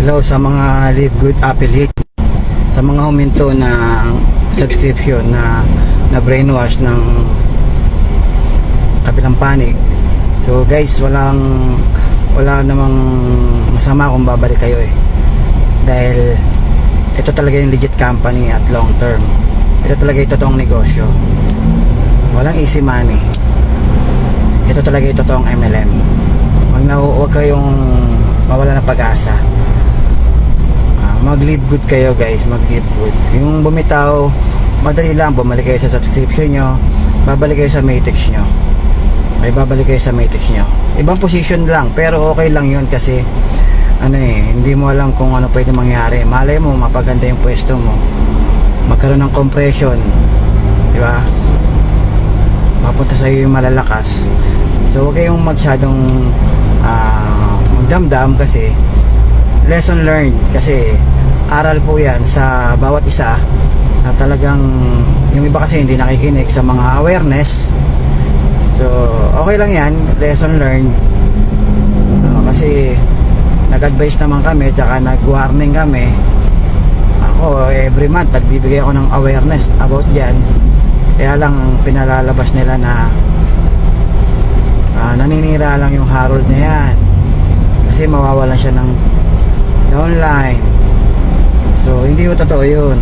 Hello sa mga Live Good affiliate, sa mga huminto na subscription na brainwash ng kabilang panig. So guys, wala namang masama kung babalik kayo dahil ito talaga yung legit company at long term. Ito talaga yung totoong negosyo, walang easy money. Ito talaga yung totoong MLM. Huwag kayong mawala ng pag-asa. Mag-live good kayo guys, mag-live good. Yung bumitaw, madali lang, bumalik kayo sa subscription nyo, babalik kayo sa matrix nyo. May babalik kayo sa matrix nyo. Ibang position lang, pero okay lang yun kasi hindi mo alam kung ano pwede mangyari. Malay mo, mapaganda yung pwesto mo, magkaroon ng compression, di ba? Mapunta sa iyo yung malalakas. So huwag kayong magsyadong magdamdam kasi lesson learned, kasi aral po yan sa bawat isa na talagang yung iba kasi hindi nakikinig sa mga awareness. So okay lang yan, lesson learned. Kasi nag-advise naman kami, tsaka nag-warning kami. Ako every month nagbibigay ako ng awareness about yan. Kaya lang pinalalabas nila na naninira lang yung Harold na yan kasi mawawalan siya ng downline. So hindi ko totoo yun,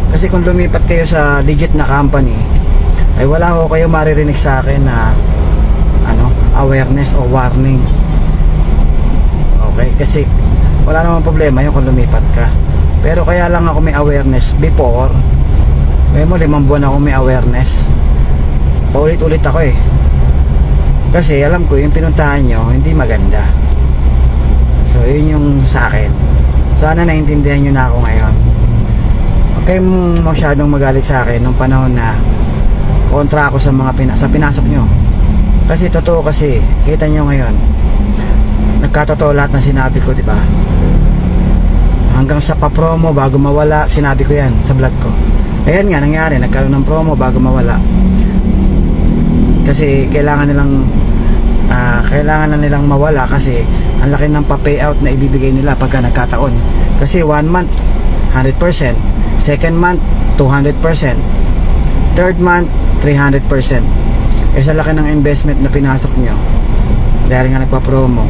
kasi kung lumipat kayo sa legit na company ay wala ko kayo maririnig sa akin na awareness o warning. Okay, kasi wala namang problema yun kung lumipat ka. Pero kaya lang ako may awareness before. Kaya mo 5 buwan ako may awareness, paulit-ulit ako kasi alam ko yung pinuntahan nyo hindi maganda. So yun yung sa akin. Sana naintindihan nyo na ako ngayon. Huwag kayong masyadong magalit sa akin nung panahon na kontra ako sa mga pinasok nyo. Kasi totoo, kasi kita nyo ngayon nagkatotoo lahat ng sinabi ko, diba? Hanggang sa pa-promo bago mawala, sinabi ko yan sa vlog ko. Ayan nga nangyari, nagkaroon ng promo bago mawala. Kasi kailangan na nilang mawala kasi ang laki ng pa-payout na ibibigay nila pagka nagkataon. Kasi 1 month 100%, second month 200%, third month 300%. Sa laki ng investment na pinasok nyo dahil nga nagpa-promo,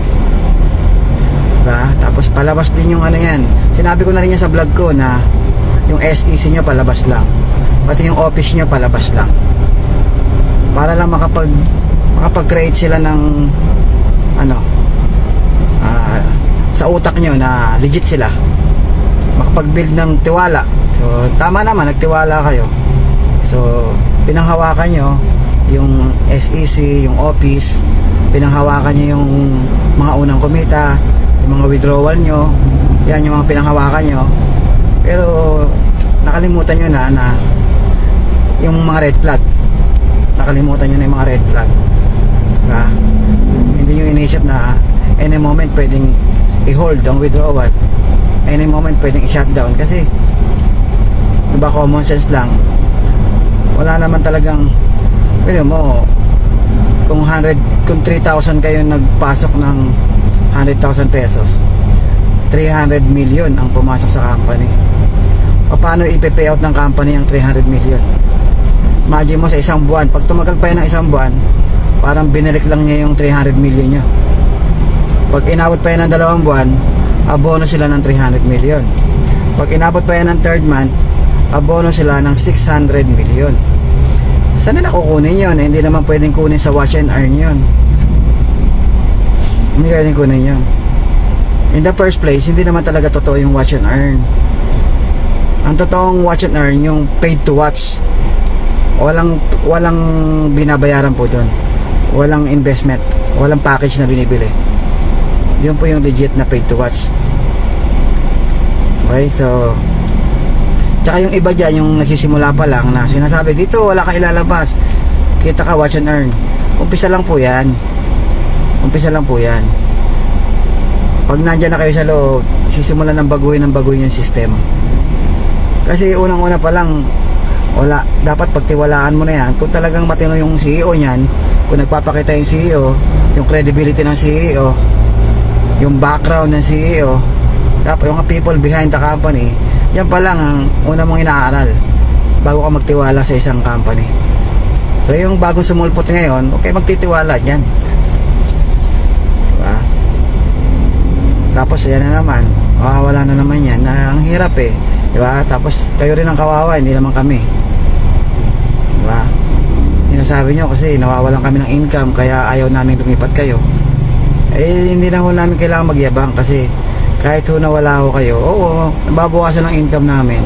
diba? Tapos palabas din yung yan. Sinabi ko na rin yan sa vlog ko na yung SEC nyo palabas lang, pati yung office nyo palabas lang, para lang makapag-create sila ng sa utak nyo na legit sila, makapag-build ng tiwala. So tama naman, nagtiwala kayo. So pinanghawakan nyo yung SEC, yung office, pinanghawakan nyo yung mga unang kumita, yung mga withdrawal nyo, yan yung mga pinanghawakan nyo. Pero nakalimutan nyo na yung mga red flag. Nakalimutan nyo na yung mga red flag, diba? Hindi nyo inisip na any moment pwedeng i-hold ang withdrawal, any moment pwedeng i-shutdown. Kasi diba, common sense lang, wala naman talagang, pero mo kung 3,000 kayo nagpasok ng 100,000 pesos, 300 million ang pumasok sa company. Paano ipe-payout ng company ang 300 million? Imagine mo sa isang buwan, pag tumagal pa yan ng isang buwan, parang binalik lang niya yung 300 million nyo. Pag inabot pa yan ng 2 buwan, abono sila ng 300 million. Pag inabot pa yan ng 3rd month, abono sila ng 600 million. Saan nila kukunin yun? Hindi naman pwedeng kunin sa watch and earn yun. Hindi pwedeng kunin yun. In the first place, hindi naman talaga totoo yung watch and earn. Ang totoong watch and earn, yung paid to watch. Walang binabayaran po doon. Walang investment, walang package na binibili. Yun po yung legit na paid to watch. Okay, so tsaka yung iba dyan, yung nagsisimula pa lang na sinasabi dito wala ka ilalabas, kita ka watch and earn. Umpisa lang po yan. Umpisa lang po yan. Pag nandyan na kayo sa loob, sisimulan ng baguhin yung system. Kasi unang-una pa lang, wala. Dapat pagtiwalaan mo na yan. Kung talagang matino yung CEO niyan, kung nagpapakita yung CEO, yung credibility ng CEO, yung background ng CEO, Tapos yung mga people behind the company, yan pa lang ang una mong inaaral bago ka magtiwala sa isang company. So yung bagong sumulpot ngayon, okay, magtitiwala dyan, diba? Tapos yan na naman, wala na naman yan, na ang hirap eh, diba? Tapos kayo rin ang kawawa, hindi naman kami, diba? Sinasabi nyo kasi nawawalan kami ng income kaya ayaw namin lumipat kayo. Eh hindi na ho namin kailangan magyabang kasi kahit ho nawala ho kayo, oo, nababawasan ang income namin,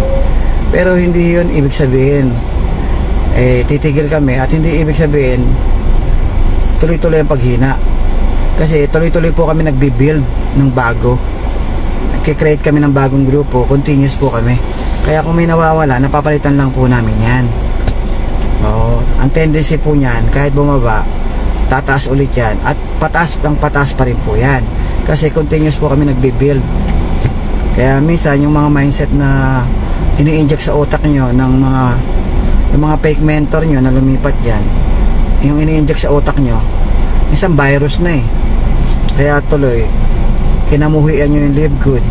pero hindi yun ibig sabihin titigil kami, at hindi ibig sabihin tuloy-tuloy ang paghina, kasi tuloy-tuloy po kami nagbi-build ng bago, nagki-create kami ng bagong grupo, continuous po kami. Kaya kung may nawawala, napapalitan lang po namin yan. Ang tendency po niyan, kahit bumaba, tataas ulit yan, at pataas pa rin po yan, kasi continuous po kami nagbi-build. Kaya minsan yung mga mindset na ini-inject sa utak nyo ng yung mga fake mentor nyo na lumipat dyan, yung ini-inject sa utak nyo, isang virus na eh. Kaya tuloy kinamuhian nyo yung Live Good,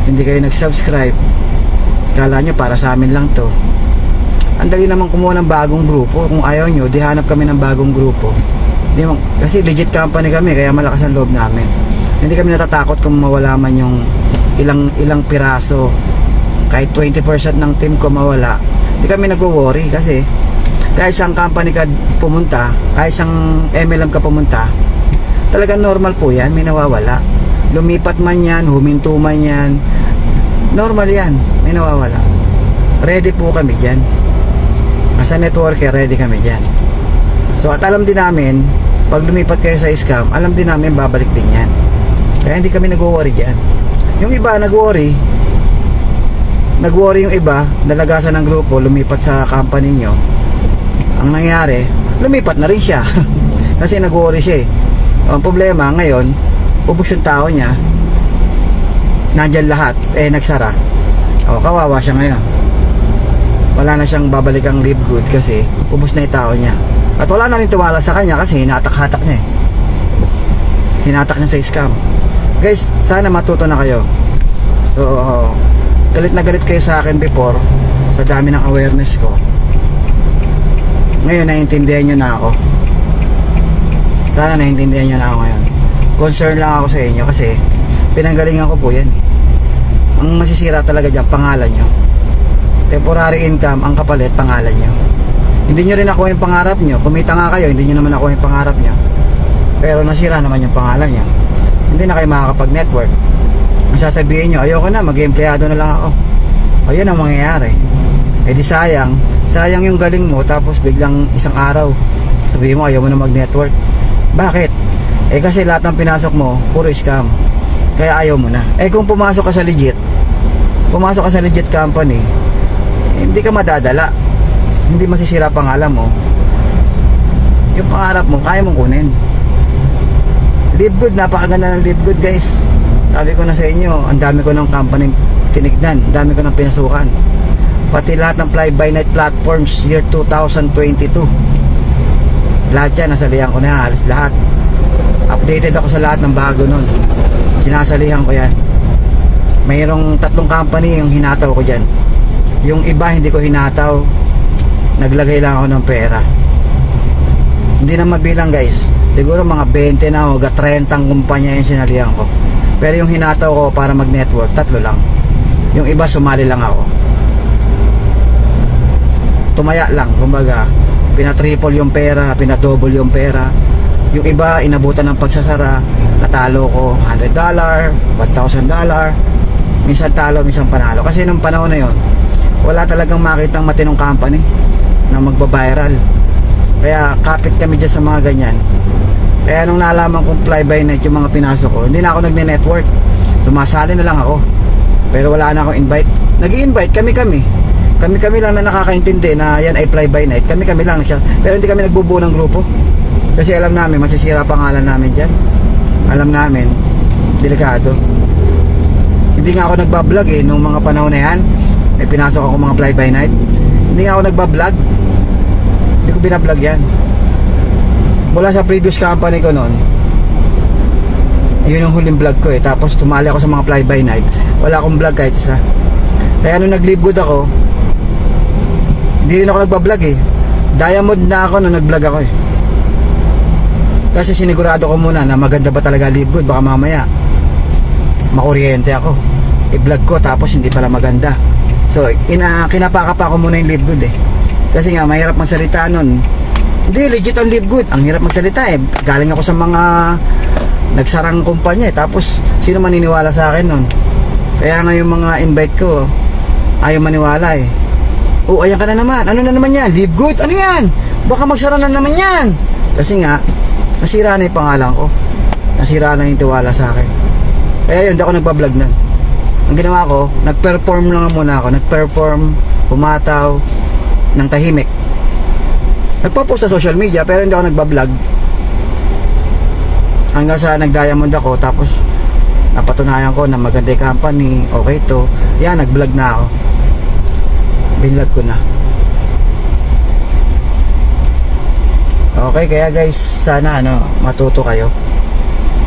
hindi kayo nag-subscribe, kala nyo para sa amin lang to. Ang dali naman kumuha ng bagong grupo. Kung ayaw nyo, di hanap kami ng bagong grupo. Kasi legit company kami, kaya malakas ang loob namin. Hindi kami natatakot kung mawala man yung ilang piraso, kahit 20% ng team ko mawala. Hindi kami nag-worry kasi kahit isang company ka pumunta, kahit isang MLM ka pumunta, talagang normal po yan, may nawawala. Lumipat man yan, huminto man yan, normal yan, may nawawala. Ready po kami dyan. As a networker, ready kami dyan. So at alam din namin, pag lumipat kayo sa scam, alam din namin babalik din yan. Kaya hindi kami nag-worry dyan. Yung iba nag-worry yung iba, nalagasan ng grupo, lumipat sa company nyo. Ang nangyari, lumipat na rin siya. Kasi nag-worry siya eh. Ang problema ngayon, ubos yung tao niya, nandyan lahat, nagsara. Kawawa siya ngayon. Wala na siyang babalikang Live Good kasi ubos na yung tao niya. At wala na rin tiwala sa kanya kasi hinatak-hatak niya eh. Hinatak niya sa scam. Guys, sana matuto na kayo. So galit na galit kayo sa akin before sa dami ng awareness ko. Ngayon naiintindihan nyo na ako. Sana naiintindihan nyo na ako ngayon. Concern lang ako sa inyo kasi pinanggalingan ko po yan eh. Ang masisira talaga dyan, pangalan nyo. Temporary income, ang kapalit, pangalan nyo. Hindi nyo rin ako yung pangarap nyo. Kumita nga kayo, hindi nyo naman ako yung pangarap nyo. Pero nasira naman yung pangalan nyo. Hindi na kayo makakapag-network. Ang sasabihin nyo, ayoko na, mag-empleyado na lang ako. Ayun ang mangyayari. Di sayang yung galing mo, tapos biglang isang araw sabihin mo ayaw mo na mag-network. Bakit? Kasi lahat ng pinasok mo puro scam, kaya ayaw mo na. Kung pumasok ka sa legit company, hindi ka madadala, hindi masisira pangalan mo. Yung pangarap mo kaya mong kunin. Live Good, napakaganda ng Live Good guys. Sabi ko na sa inyo, ang dami ko ng company tinignan, ang dami ko ng pinasukan, pati lahat ng fly-by-night platforms year 2022, lahat yan nasalihan ko na, halos lahat. Updated ako sa lahat ng bago nun, sinasalihan ko yan. Mayroong 3 company yung hinataw ko dyan. Yung iba hindi ko hinataw, naglagay lang ako ng pera. Hindi na mabilang guys, siguro mga 20 na o 30 kumpanya yung sinalihan ko. Pero yung hinataw ko para mag-network, 3 lang. Yung iba sumali lang ako, tumaya lang, kumbaga pinatriple yung pera, pinadouble yung pera. Yung iba inabutan ng pagsasara, natalo ko $100, $1,000, minsan talo, minsan panalo. Kasi nung panahon na yon, wala talagang makitang matinong company na magbabiral. Kaya kapit kami dyan sa mga ganyan. Kaya nung nalaman kong fly-by-night yung mga pinasok ko, hindi na ako nagne-network, sumasali na lang ako. Pero wala na akong invite. Nag-i-invite kami lang na nakakaintindi na yan ay fly-by-night. Kami lang siya. Pero hindi kami nagbubuo ng grupo, kasi alam namin masisira pangalan namin dyan. Alam namin delikado. Hindi nga ako nagbablog nung mga panahon na yan. May pinasok ako mga fly-by-night, hindi nga ako nagbablog. Hindi ko binablog yan. Mula sa previous company ko noon, Yun yung huling vlog ko eh. Tapos tumali ako sa mga fly by night. Wala akong vlog kahit isa. Kaya nung nag-live good ako, hindi rin ako nagbablog eh. Diamond na ako nung nag-vlog ako eh. Kasi sinigurado ko muna na maganda ba talaga live good. Baka mamaya makuryente ako. I-vlog ko tapos hindi pala maganda. So kinapaka pa ako muna yung live good eh. Kasi nga mahirap magsalita nun. Hindi, legit ang live good. Ang hirap magsalita eh. Galing ako sa mga nagsarang kumpanya eh. Tapos sino maniniwala sa akin nun? Kaya nga yung mga invite ko ayaw maniwala eh. Oh, ayan ka na naman. Ano na naman yan? Live good? Ano yan? Baka magsara na naman yan. Kasi nga nasira na yung pangalan ko. Nasira na yung tiwala sa akin. Kaya yun, hindi ako nagbablog nun. Ang ginawa ko, nag-perform lang muna ako. Nag-perform, humataw ng tahimik. Nagpo-post sa social media pero hindi ako nagbablog. Hanggang sa nag-diamond ako, tapos napatunayan ko na maganda yung company, okay to. Yan, nag-vlog na ako. Binlog ko na. Okay, kaya guys, sana matuto kayo.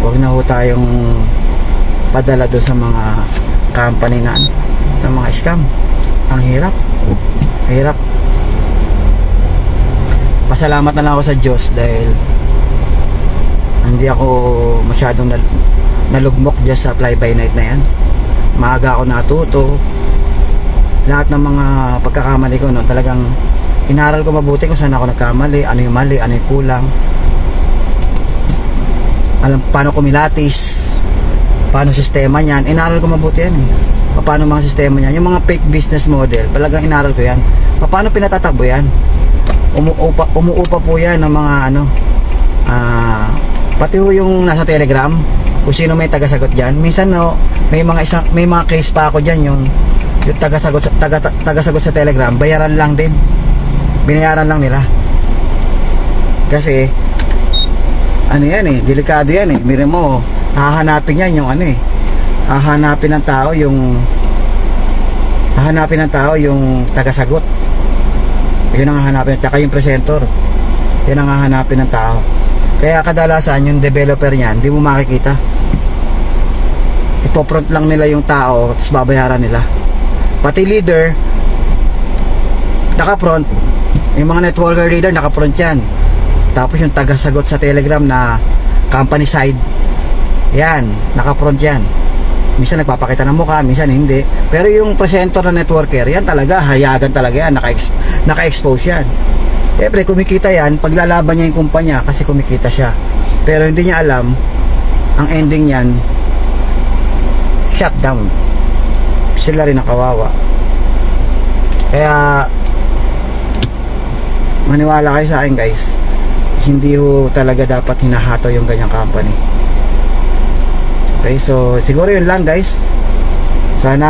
Huwag na ho tayong padala doon sa mga company na ng mga scam. Ang hirap. Hirap. Pasalamat na lang ako sa Diyos dahil hindi ako masyadong nalugmok dyan sa fly by night na yan. Maaga ako natuto. Lahat ng mga pagkakamali ko noon, talagang inaral ko mabuti kung saan ako nagkamali, ano yung mali, ano yung kulang. Alam paano kumilatis, paano sistema niyan. Inaral ko mabuti yan eh. Paano mga sistema niyan, yung mga fake business model, talagang inaral ko yan. Paano pinatatakbo yan. Umuupa po yan ng mga pati ho yung nasa Telegram, kung sino may tagasagot diyan. Minsan may mga case pa ako diyan, yung tagasagot sa Telegram, bayaran lang din. Binayaran lang nila. Kasi yan eh, delikado yan eh. Mira mo, hahanapin yan yung hahanapin ng tao yung tagasagot. Yun ang hahanapin, tsaka yung presenter. Yun ang hahanapin ng tao. Kaya kadalasan yung developer niyan, hindi mo makikita. Ipopront lang nila yung tao, tapos babayaran nila. Pati leader, naka-front. Yung mga networker leader, naka-front yan. Tapos yung tagasagot sa Telegram na company side, yan, naka-front yan. Minsan nagpapakita ng mukha, minsan hindi. Pero yung presenter na networker, yan talaga, hayagan talaga yan, naka-expose yan. Siyempre, kumikita yan, paglalaban niya yung kumpanya kasi kumikita siya. Pero hindi niya alam, ang ending niyan, shutdown. Sila rin ang kawawa. Kaya, maniwala kayo sa akin guys, hindi ho talaga dapat hinahato yung ganyang company. Okay, so siguro yun lang guys. Sana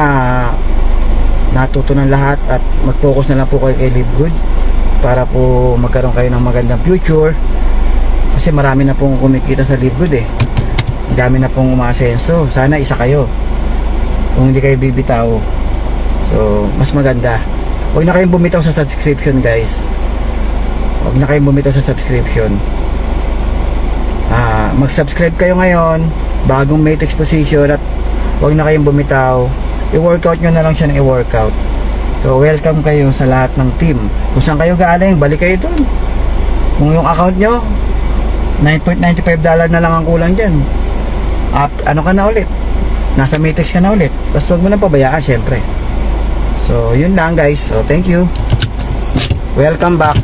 natuto ng lahat at mag-focus na lang po kayo kay Live Good para po magkaroon kayo ng magandang future. Kasi marami na pong kumikita sa Live Good eh. Dami na pong umaasenso. Sana isa kayo. Kung hindi kayo bibitaw, so mas maganda. Huwag na kayong bumitaw sa subscription guys. Huwag na kayong bumitaw sa subscription. Mag-subscribe kayo ngayon, bagong Matrix position, at huwag na kayong bumitaw. I-workout nyo na lang siya ng i-workout. So welcome kayo sa lahat ng team. Kung saan kayo galing, balik kayo dun. Kung yung account nyo $9.95 na lang ang kulang dyan, ano ka na ulit, nasa Matrix ka na ulit. Basta huwag mo nang pabayaan syempre. So yun lang guys. So thank you. Welcome back.